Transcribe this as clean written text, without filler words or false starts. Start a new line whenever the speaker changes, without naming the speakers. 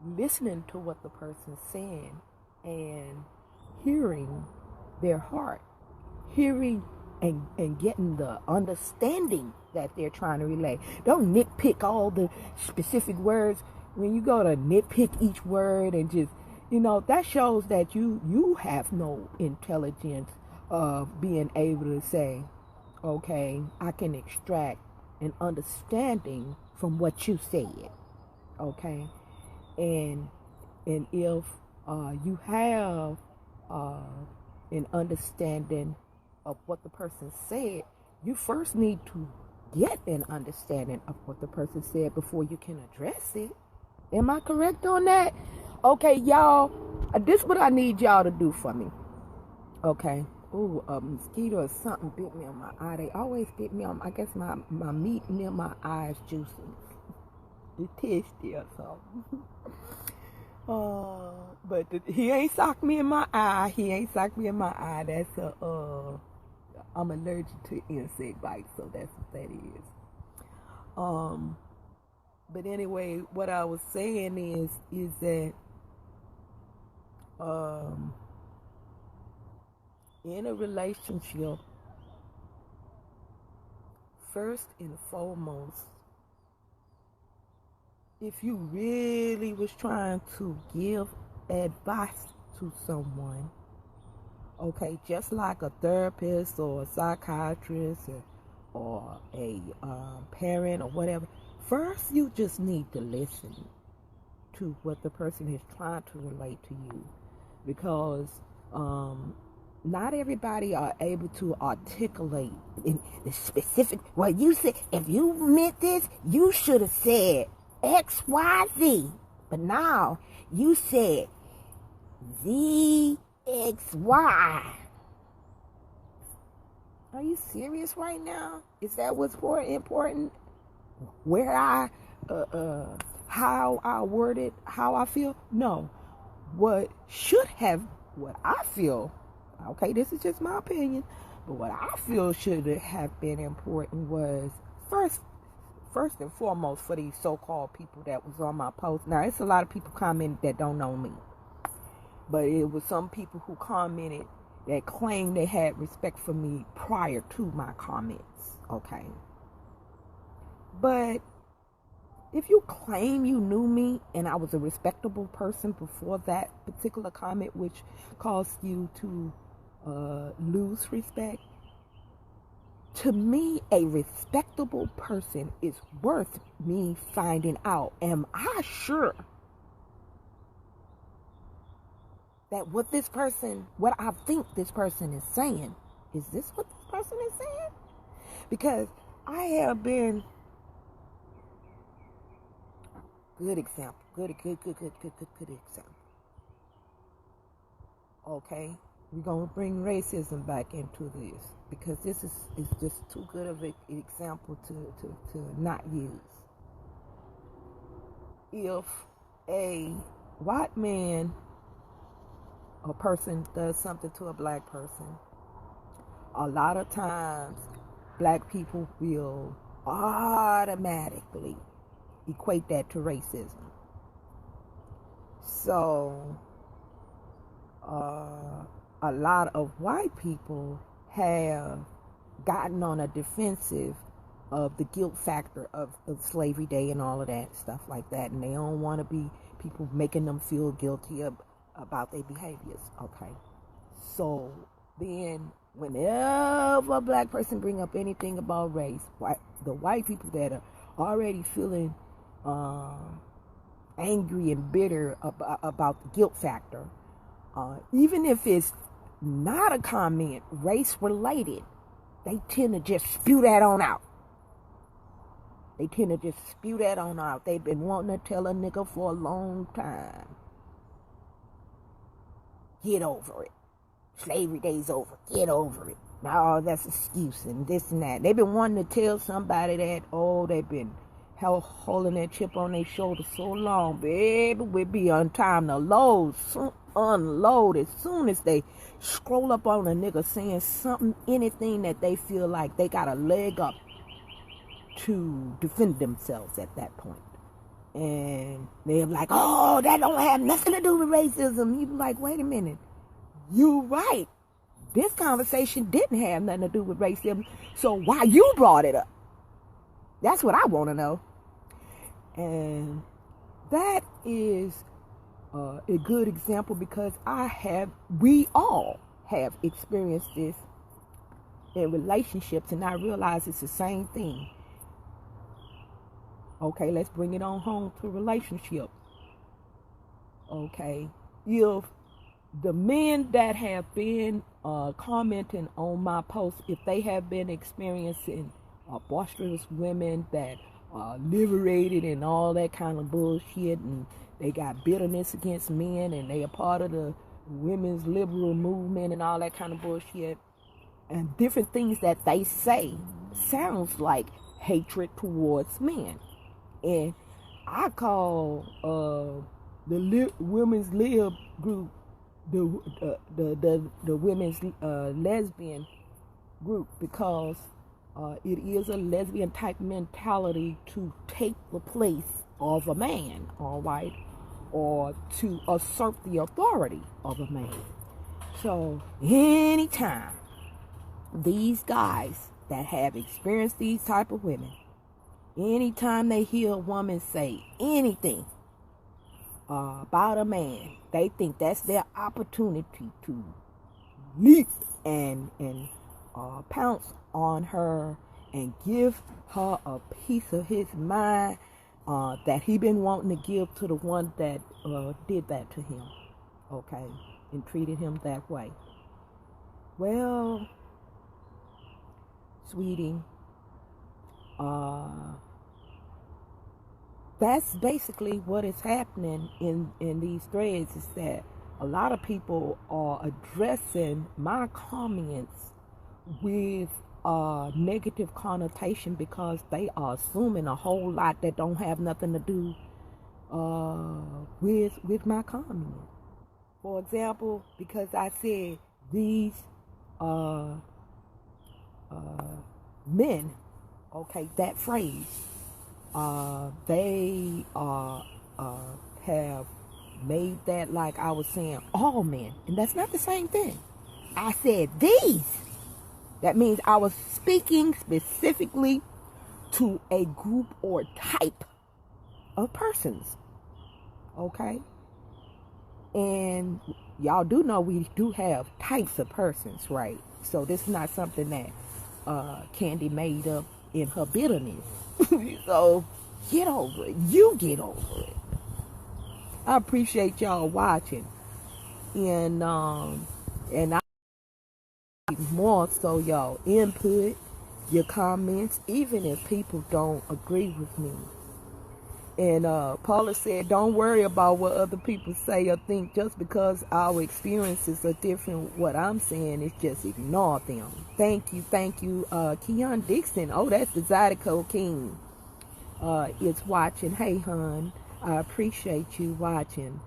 listening to what the person's saying and hearing their heart, hearing and getting the understanding that they're trying to relay. Don't nitpick all the specific words. When you go to nitpick each word and just, that shows that you have no intelligence of being able to say, okay, I can extract an understanding from what you said, okay? And if you have an understanding of what the person said, you first need to get an understanding of what the person said before you can address it. Am I correct on that? Okay, y'all, this is what I need y'all to do for me. Okay. Ooh, a mosquito or something bit me on my eye. They always bit me on, I guess my meat near my eyes juicing. The tasty or something. But he ain't socked me in my eye. That's I'm allergic to insect bites, so that's what that is. But anyway, what I was saying is that in a relationship, first and foremost, if you really was trying to give advice to someone, okay, just like a therapist or a psychiatrist or a parent or whatever, first you just need to listen to what the person is trying to relate to you, because not everybody are able to articulate in the specific. Well, you said, if you meant this, you should have said X, Y, Z. But now you said Z, X, Y. Are you serious right now? Is that what's more important? Where how I word it, how I feel? No. What I feel, okay, this is just my opinion, but what I feel should have been important was first and foremost, for these so-called people that was on my post. Now, it's a lot of people commented that don't know me, but it was some people who commented that claimed they had respect for me prior to my comments, okay? But if you claim you knew me and I was a respectable person before that particular comment, which caused you to lose respect, to me, a respectable person is worth me finding out. Am I sure that what I think this person is saying, is this what this person is saying? Because I have been, good example, good example. Okay, we're going to bring racism back into this, because this is just too good of an example to not use. If a white man or person does something to a black person, a lot of times black people will automatically equate that to racism. So a lot of white people have gotten on a defensive of the guilt factor of slavery day and all of that stuff like that, and they don't want to be people making them feel guilty about their behaviors. Okay, so then whenever a black person bring up anything about race, the white people that are already feeling angry and bitter about the guilt factor, even if it's not a comment race related, they tend to just spew that on out. They've been wanting to tell a nigga for a long time, get over it. Slavery day's over. Get over it. Now that's excuse and this and that. They've been wanting to tell somebody that, they've been holding that chip on their shoulder so long. Baby, we'll be on time to unload as soon as they scroll up on a nigga saying something, anything that they feel like they got a leg up to defend themselves at that point. And they're like, oh, that don't have nothing to do with racism. You be like, wait a minute. You right. This conversation didn't have nothing to do with racism. So why you brought it up? That's what I want to know. And that is a good example because we all have experienced this in relationships, and I realize it's the same thing. Okay, let's bring it on home to relationships. Okay, if the men that have been commenting on my posts, if they have been experiencing boisterous women that are liberated and all that kind of bullshit, and they got bitterness against men, and they are part of the women's liberal movement and all that kind of bullshit, and different things that they say sounds like hatred towards men. And I call the women's lib group the women's lesbian group, because it is a lesbian type mentality to take the place of a man, all right, or to assert the authority of a man. So anytime these guys that have experienced these type of women, anytime they hear a woman say anything about a man, they think that's their opportunity to leap and pounce on her and give her a piece of his mind that he been wanting to give to the one that did that to him, okay, and treated him that way. Well, sweetie, that's basically what is happening in these threads, is that a lot of people are addressing my comments with negative connotation because they are assuming a whole lot that don't have nothing to do with my comment. For example, because I said these men, okay, that phrase, they have made that like I was saying all men, and that's not the same thing. I said these. That means I was speaking specifically to a group or type of persons, okay? And y'all do know we do have types of persons, right? So this is not something that KanD made up in her bitterness. So get over it. You get over it. I appreciate y'all watching, and I more so y'all input, your comments, even if people don't agree with me. And Paula said, don't worry about what other people say or think. Just because our experiences are different, what I'm saying is just ignore them. Thank you, Keon Dixon. Oh, that's the Zydeco King. It's watching. Hey, hon, I appreciate you watching.